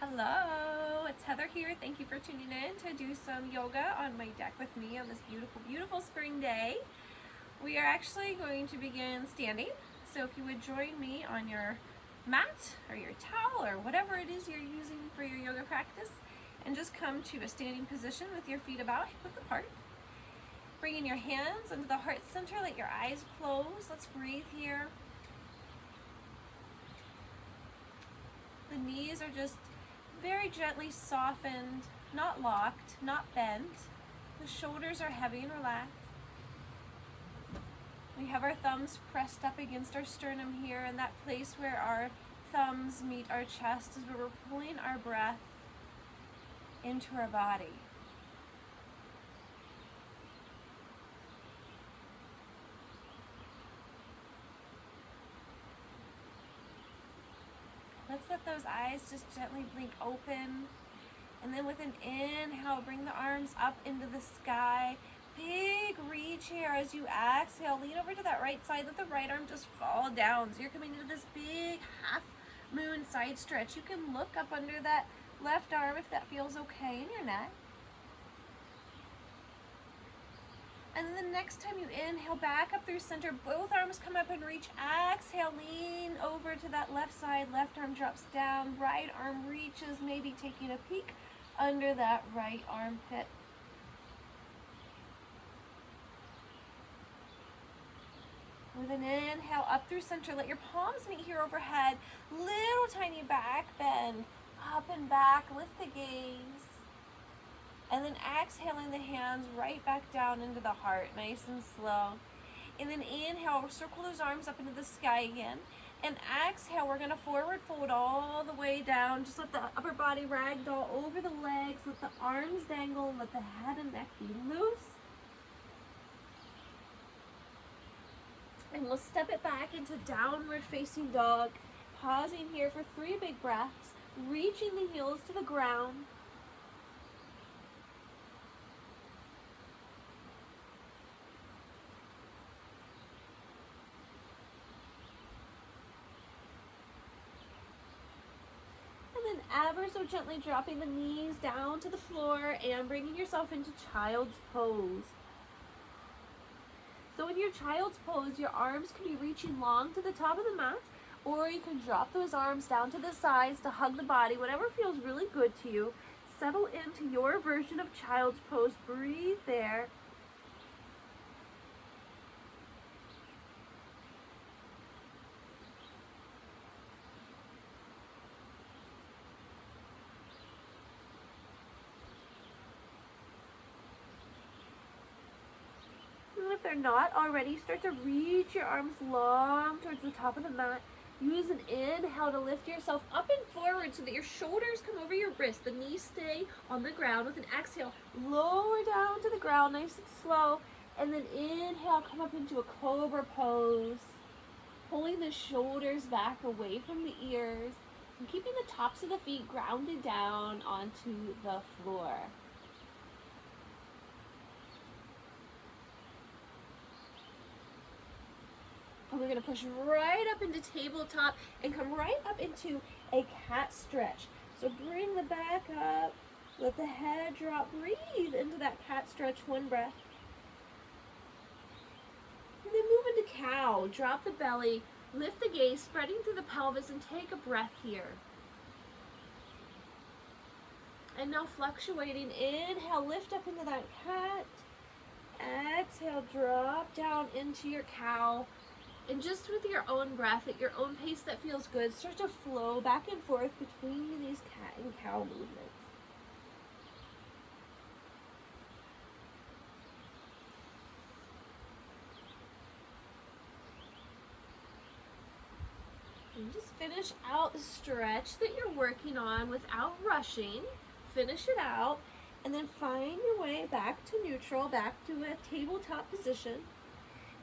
Hello, it's Heather here. Thank you for tuning in to do some yoga on my deck with me on this beautiful, beautiful spring day. We are actually going to begin standing. So if you would join me on your mat or your towel or whatever it is you're using for your yoga practice, and just come to a standing position with your feet about hip-width apart. Bringing your hands into the heart center, let your eyes close. Let's breathe here. The knees are just very gently softened, not locked, not bent. The shoulders are heavy and relaxed. We have our thumbs pressed up against our sternum here, in that place where our thumbs meet our chest is where we're pulling our breath into our body. Let's let those eyes just gently blink open. And then with an inhale, bring the arms up into the sky. Big reach here as you exhale. Lean over to that right side. Let the right arm just fall down. So you're coming into this big half moon side stretch. You can look up under that left arm if that feels okay in your neck. And then the next time you inhale, back up through center, both arms come up and reach. Exhale, lean over to that left side, left arm drops down, right arm reaches, maybe taking a peek under that right armpit. With an inhale, up through center, let your palms meet here overhead. Little tiny back bend, up and back, lift the gaze. And then exhaling the hands right back down into the heart, nice and slow. And then inhale, circle those arms up into the sky again. And exhale, we're gonna forward fold all the way down. Just let the upper body ragdoll over the legs, let the arms dangle, let the head and neck be loose. And we'll step it back into downward facing dog. Pausing here for 3 big breaths, reaching the heels to the ground. And then ever so gently dropping the knees down to the floor and bringing yourself into child's pose. So in your child's pose, your arms can be reaching long to the top of the mat, or you can drop those arms down to the sides to hug the body, whatever feels really good to you. Settle into your version of child's pose. Breathe there. If they're not already, start to reach your arms long towards the top of the mat. Use an inhale to lift yourself up and forward so that your shoulders come over your wrists. The knees stay on the ground. With an exhale, lower down to the ground, nice and slow. And then inhale, come up into a cobra pose. Pulling the shoulders back away from the ears and keeping the tops of the feet grounded down onto the floor. And we're gonna push right up into tabletop and come right up into a cat stretch. So bring the back up, let the head drop, breathe into that cat stretch, 1 breath. And then move into cow, drop the belly, lift the gaze, spreading through the pelvis, and take a breath here. And now fluctuating, inhale, lift up into that cat. Exhale, drop down into your cow. And just with your own breath, at your own pace that feels good, start to flow back and forth between these cat and cow movements. And just finish out the stretch that you're working on without rushing. Finish it out, and then find your way back to neutral, back to a tabletop position.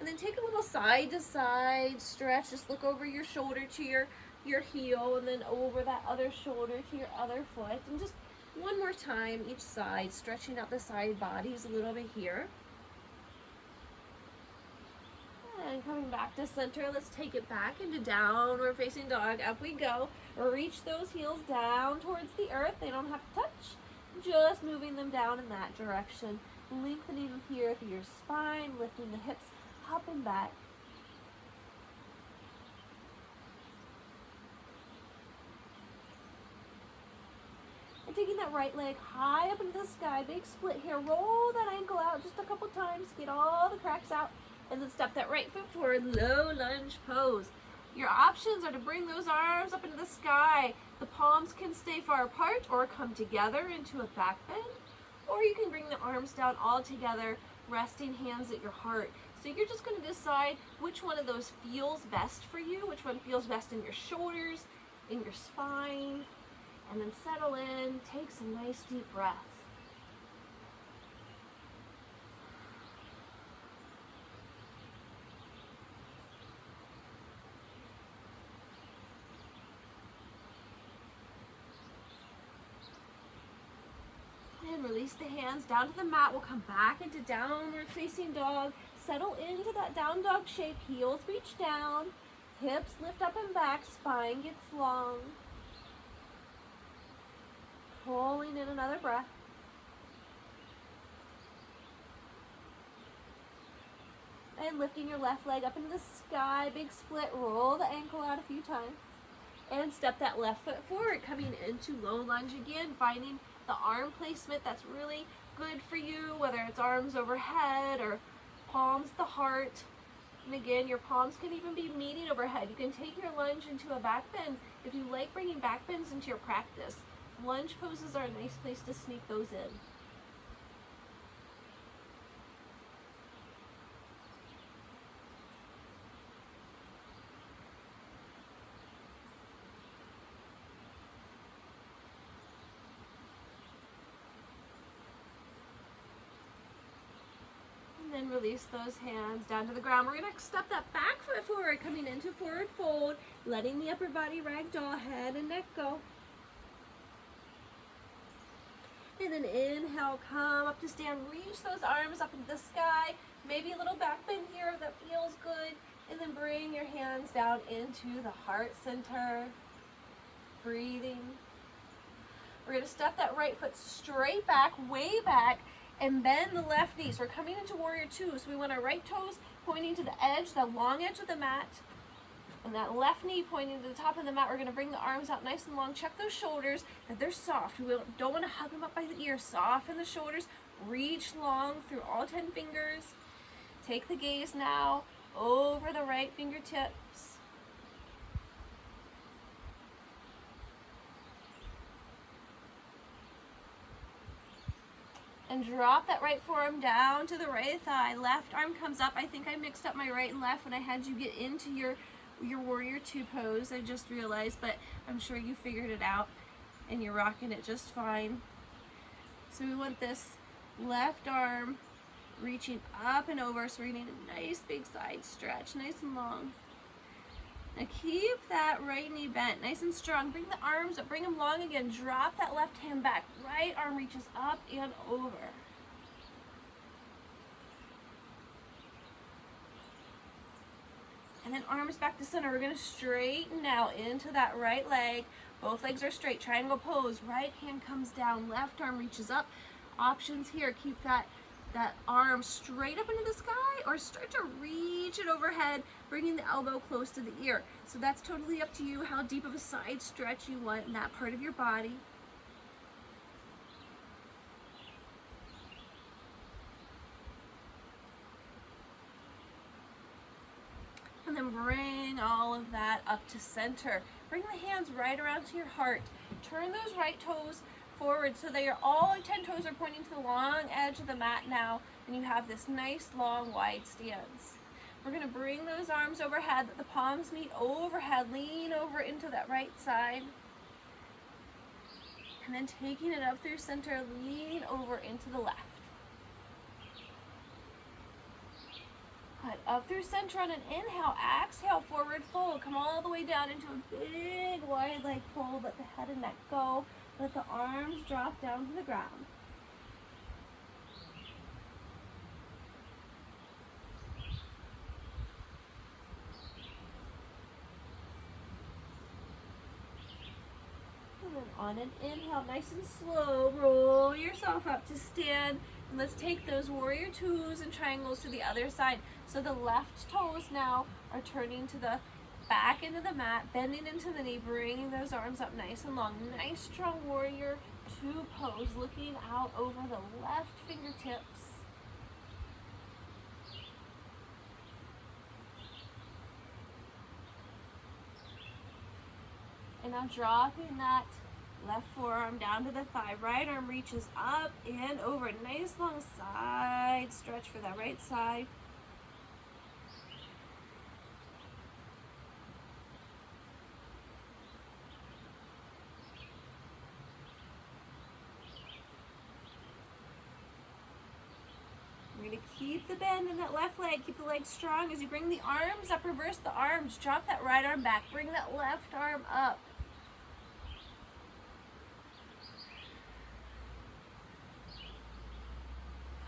And then take a little side to side stretch. Just look over your shoulder to your heel, and then over that other shoulder to your other foot. And just one more time each side, stretching out the side bodies a little bit here. And coming back to center, let's take it back into downward facing dog. Up we go. Reach those heels down towards the earth. They don't have to touch. Just moving them down in that direction. Lengthening here through your spine, lifting the hips up and back. And taking that right leg high up into the sky, big split here. Roll that ankle out just a couple times. Get all the cracks out. And then step that right foot forward, low lunge pose. Your options are to bring those arms up into the sky. The palms can stay far apart or come together into a back bend. Or you can bring the arms down all together, resting hands at your heart. So you're just going to decide which one of those feels best for you, which one feels best in your shoulders, in your spine. And then settle in, take some nice deep breaths. And release the hands down to the mat. We'll come back into downward facing dog. Settle into that down dog shape. Heels reach down. Hips lift up and back. Spine gets long. Pulling in another breath. And lifting your left leg up into the sky. Big split. Roll the ankle out a few times. And step that left foot forward. Coming into low lunge again. Finding the arm placement that's really good for you, whether it's arms overhead or palms to the heart. And again, your palms can even be meeting overhead. You can take your lunge into a back bend if you like bringing back bends into your practice. Lunge poses are a nice place to sneak those in. And then release those hands down to the ground. We're going to step that back foot forward, coming into forward fold, letting the upper body ragdoll, head and neck go. And then inhale, come up to stand, reach those arms up into the sky. Maybe a little back bend here that feels good. And then bring your hands down into the heart center. Breathing. We're going to step that right foot straight back, way back, and bend the left knee. So we're coming into warrior two. So we want our right toes pointing to the edge, the long edge of the mat. And that left knee pointing to the top of the mat. We're going to bring the arms out nice and long. Check those shoulders, that they're soft. We don't want to hug them up by the ear. Soften the shoulders. Reach long through all 10 fingers. Take the gaze now over the right fingertips. And drop that right forearm down to the right thigh. Left arm comes up. I think I mixed up my right and left when I had you get into your warrior two pose. I just realized, but I'm sure you figured it out and you're rocking it just fine. So we want this left arm reaching up and over, so we're getting a nice big side stretch, nice and long. Now keep that right knee bent, nice and strong. Bring the arms up, bring them long again. Drop that left hand back. Right arm reaches up and over. And then arms back to center. We're going to straighten out into that right leg. Both legs are straight. Triangle pose. Right hand comes down. Left arm reaches up. Options here. Keep that arm straight up into the sky or start to reach it overhead, bringing the elbow close to the ear. So that's totally up to you how deep of a side stretch you want in that part of your body. And then bring all of that up to center. Bring the hands right around to your heart. Turn those right toes forward so that all 10 toes are pointing to the long edge of the mat now, and you have this nice long wide stance. We're going to bring those arms overhead, that the palms meet overhead. Lean over into that right side, and then taking it up through center, lean over into the left. Good. Up through center on an inhale. Exhale, forward fold. Come all the way down into a big wide leg fold. Let the head and neck go. Let the arms drop down to the ground. On an inhale, nice and slow, roll yourself up to stand. And let's take those warrior twos and triangles to the other side. So the left toes now are turning to the back into the mat, bending into the knee, bringing those arms up nice and long. Nice strong warrior two pose, looking out over the left fingertips. And now dropping that left forearm down to the thigh. Right arm reaches up and over. Nice long side stretch for that right side. We're going to keep the bend in that left leg. Keep the leg strong as you bring the arms up. Reverse the arms. Drop that right arm back. Bring that left arm up.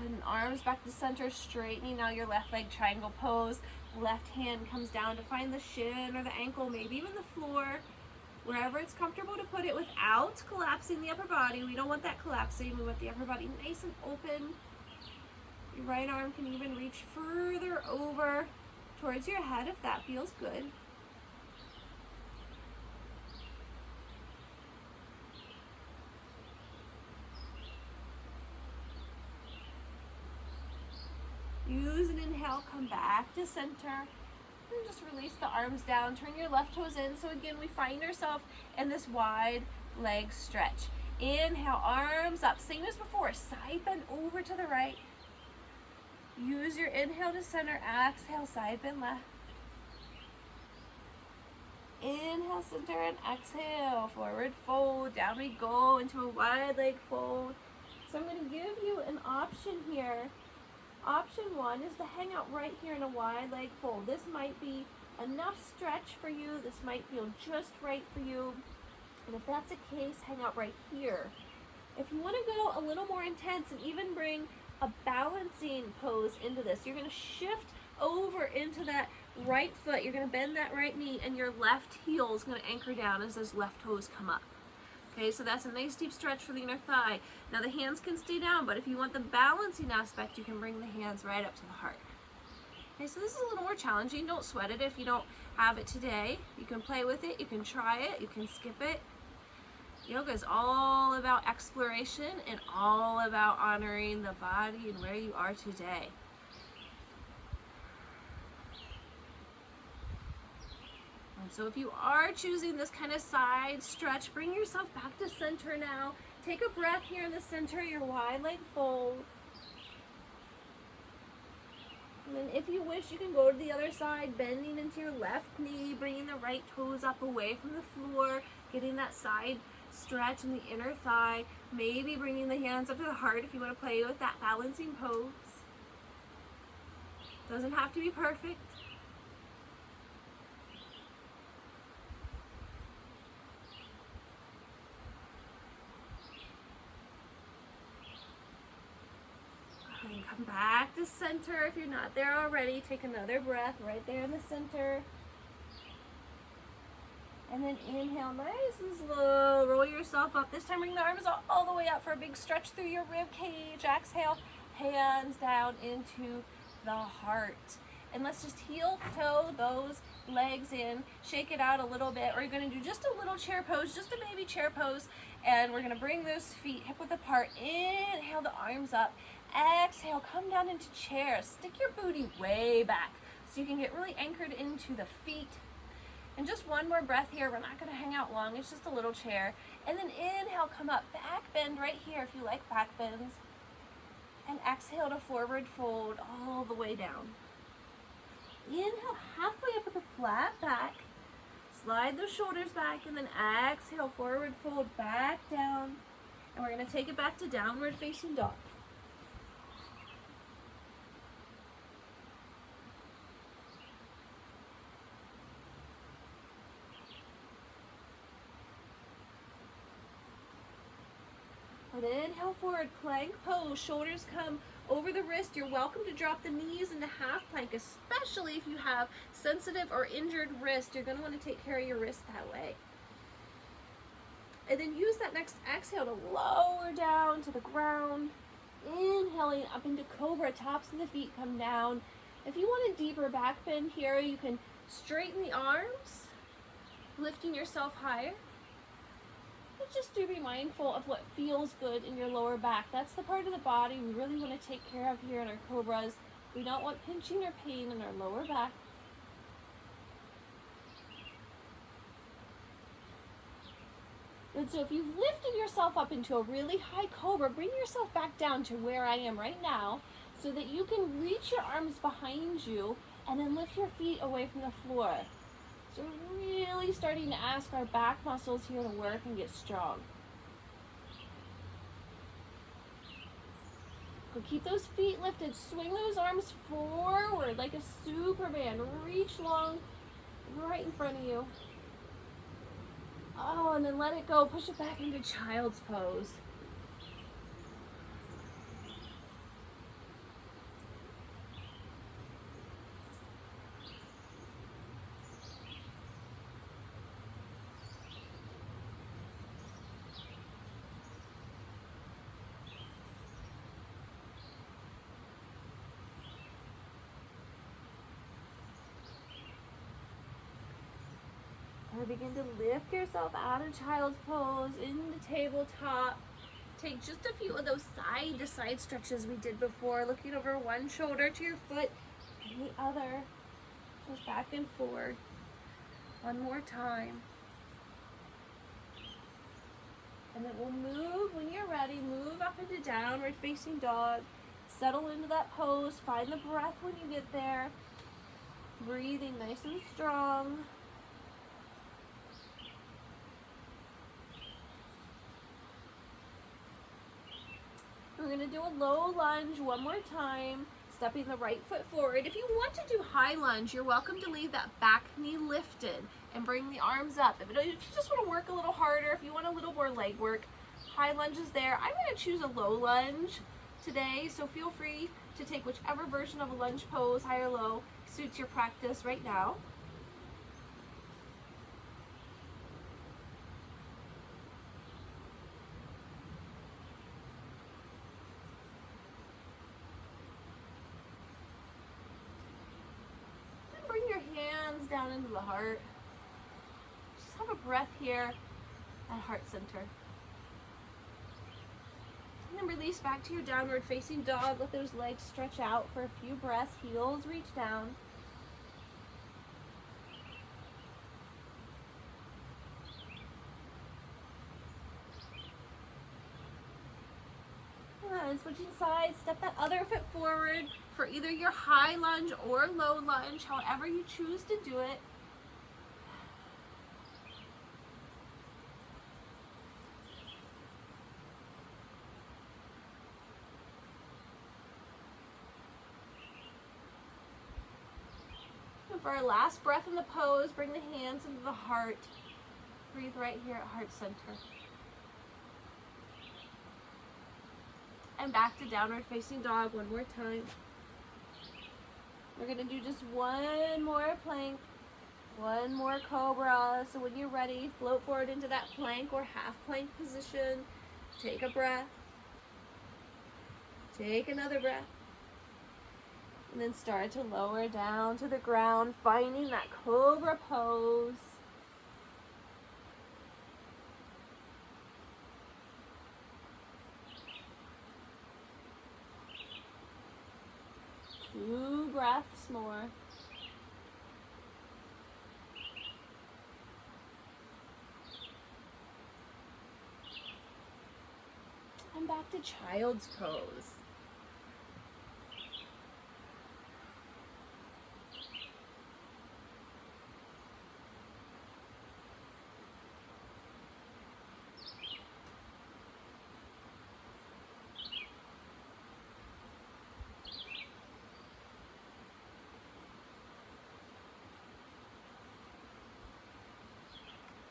And arms back to center, straightening now your left leg triangle pose. Left hand comes down to find the shin or the ankle, maybe even the floor, wherever it's comfortable to put it without collapsing the upper body. We don't want that collapsing. We want the upper body nice and open. Your right arm can even reach further over towards your head if that feels good. Use an inhale, come back to center, and just release the arms down. Turn your left toes in. So again, we find ourselves in this wide leg stretch. Inhale, arms up. Same as before. Side bend over to the right. Use your inhale to center. Exhale, side bend left. Inhale, center, and exhale. Forward fold. Down we go into a wide leg fold. So I'm going to give you an option here. Option one is to hang out right here in a wide leg fold. This might be enough stretch for you. This might feel just right for you. And if that's the case, hang out right here. If you want to go a little more intense and even bring a balancing pose into this, you're going to shift over into that right foot. You're going to bend that right knee, and your left heel is going to anchor down as those left toes come up. Okay, so that's a nice deep stretch for the inner thigh. Now the hands can stay down, but if you want the balancing aspect, you can bring the hands right up to the heart. Okay, so this is a little more challenging. Don't sweat it if you don't have it today. You can play with it, you can try it, you can skip it. Yoga is all about exploration and all about honoring the body and where you are today. And so if you are choosing this kind of side stretch, bring yourself back to center now. Take a breath here in the center, your wide leg fold. And then if you wish, you can go to the other side, bending into your left knee, bringing the right toes up away from the floor, getting that side stretch in the inner thigh, maybe bringing the hands up to the heart if you want to play with that balancing pose. Doesn't have to be perfect. And come back to center. If you're not there already, take another breath right there in the center. And then inhale nice and slow. Roll yourself up. This time bring the arms all the way up for a big stretch through your rib cage. Exhale, hands down into the heart. And let's just heel toe those legs in. Shake it out a little bit. We're going to do just a little chair pose, just a baby chair pose. And we're going to bring those feet hip width apart. Inhale the arms up. Exhale, come down into chair. Stick your booty way back so you can get really anchored into the feet. And just one more breath here. We're not going to hang out long. It's just a little chair. And then inhale, come up. Back bend right here if you like back bends. And exhale to forward fold all the way down. Inhale halfway up with a flat back. Slide those shoulders back, and then exhale, forward fold back down. And we're going to take it back to downward facing dog. And inhale forward, plank pose. Shoulders come over the wrist. You're welcome to drop the knees into half plank, especially if you have sensitive or injured wrist. You're going to want to take care of your wrist that way. And then use that next exhale to lower down to the ground. Inhaling up into cobra, tops of the feet come down. If you want a deeper back bend here, you can straighten the arms, lifting yourself higher. But just do be mindful of what feels good in your lower back. That's the part of the body we really want to take care of here in our cobras. We don't want pinching or pain in our lower back. And so if you've lifted yourself up into a really high cobra, bring yourself back down to where I am right now so that you can reach your arms behind you and then lift your feet away from the floor. So we're really starting to ask our back muscles here to work and get strong. Go keep those feet lifted. Swing those arms forward like a Superman. Reach long right in front of you. Oh, and then let it go. Push it back into child's pose. Or begin to lift yourself out of child's pose into tabletop. Take just a few of those side to side stretches we did before, looking over one shoulder to your foot and the other. Goes back and forward. One more time. And then we'll move when you're ready. Move up into downward facing dog. Settle into that pose. Find the breath when you get there. Breathing nice and strong. We're going to do a low lunge one more time, stepping the right foot forward. If you want to do high lunge, you're welcome to leave that back knee lifted and bring the arms up. If you just want to work a little harder, if you want a little more leg work, high lunge is there. I'm going to choose a low lunge today, so feel free to take whichever version of a lunge pose, high or low, suits your practice right now. Down into the heart. Just have a breath here at heart center. And then release back to your downward facing dog. Let those legs stretch out for a few breaths. Heels reach down. And switching sides, step that other foot forward for either your high lunge or low lunge, however you choose to do it. And for our last breath in the pose, bring the hands into the heart. Breathe right here at heart center. And back to downward facing dog one more time. We're going to do just one more plank, one more cobra. So when you're ready, float forward into that plank or half plank position. Take a breath. Take another breath. And then start to lower down to the ground, finding that cobra pose. Two breaths more. And back to child's pose.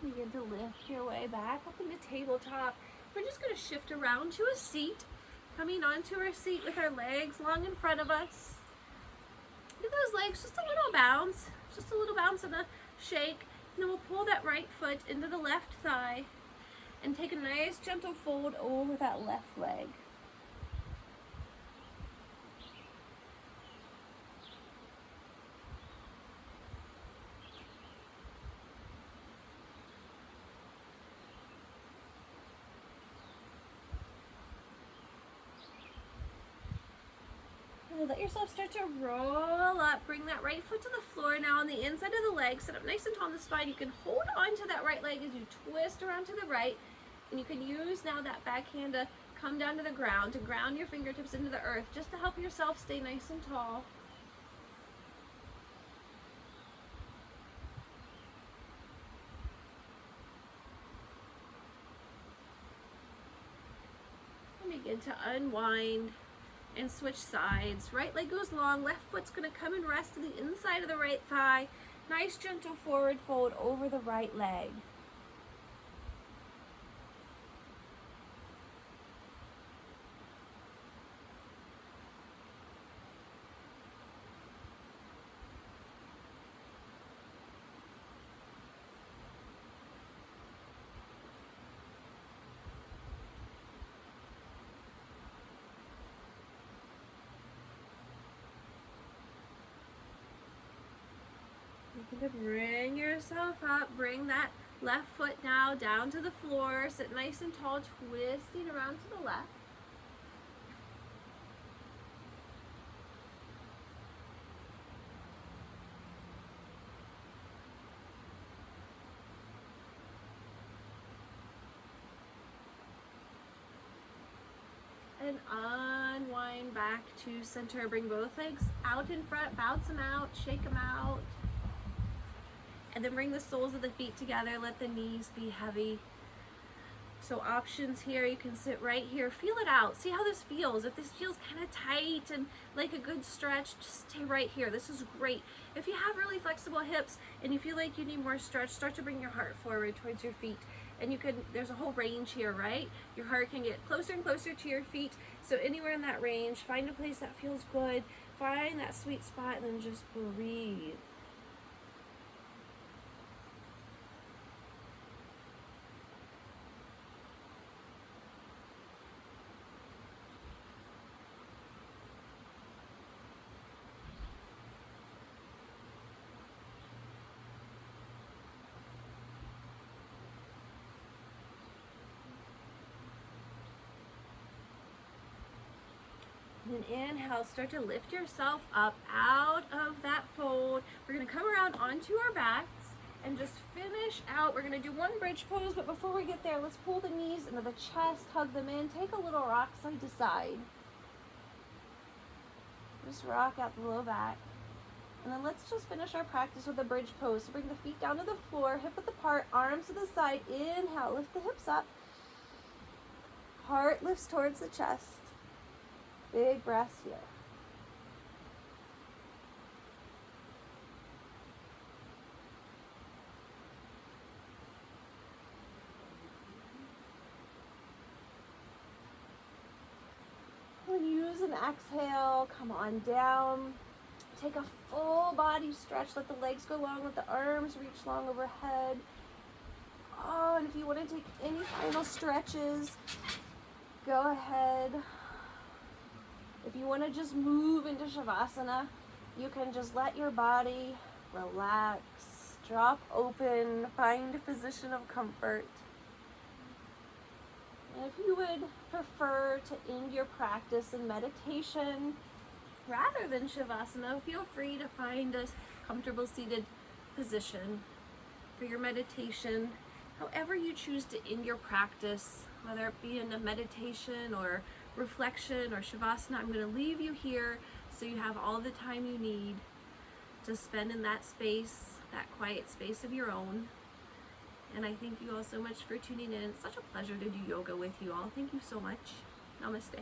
Begin to lift your way back up into tabletop. We're just going to shift around to a seat, coming onto our seat with our legs long in front of us. Give those legs just a little bounce and a shake. And then we'll pull that right foot into the left thigh. And take a nice gentle fold over that left leg. Let yourself start to roll up. Bring that right foot to the floor now on the inside of the leg. Sit up nice and tall on the spine. You can hold on to that right leg as you twist around to the right. And you can use now that back hand to come down to the ground, to ground your fingertips into the earth, just to help yourself stay nice and tall. And begin to unwind and switch sides. Right leg goes long, left foot's gonna come and rest to the inside of the right thigh. Nice gentle forward fold over the right leg. You're going to bring yourself up, bring that left foot now down to the floor, sit nice and tall, twisting around to the left. And unwind back to center. Bring both legs out in front, bounce them out, shake them out. And then bring the soles of the feet together. Let the knees be heavy. So options here, you can sit right here. Feel it out. See how this feels. If this feels kind of tight and like a good stretch, just stay right here. This is great. If you have really flexible hips and you feel like you need more stretch, start to bring your heart forward towards your feet. And you can, there's a whole range here, right? Your heart can get closer and closer to your feet. So anywhere in that range, find a place that feels good. Find that sweet spot and then just breathe. Then inhale, start to lift yourself up out of that fold. We're gonna come around onto our backs and just finish out. We're gonna do one bridge pose, but before we get there, let's pull the knees into the chest, hug them in, take a little rock side to side. Just rock out the low back. And then let's just finish our practice with a bridge pose. So bring the feet down to the floor, hip width apart, arms to the side. Inhale, lift the hips up. Heart lifts towards the chest. Big breaths here. We'll use an exhale, come on down. Take a full body stretch, let the legs go long, let the arms reach long overhead. Oh, and if you want to take any final stretches, go ahead. If you want to just move into Shavasana, you can just let your body relax, drop open, find a position of comfort. And if you would prefer to end your practice in meditation rather than Shavasana, feel free to find a comfortable seated position for your meditation. However you choose to end your practice, whether it be in a meditation or reflection or Shavasana, I'm going to leave you here so you have all the time you need to spend in that space, that quiet space of your own. And I thank you all so much for tuning in. It's such a pleasure to do yoga with you all. Thank you so much. Namaste.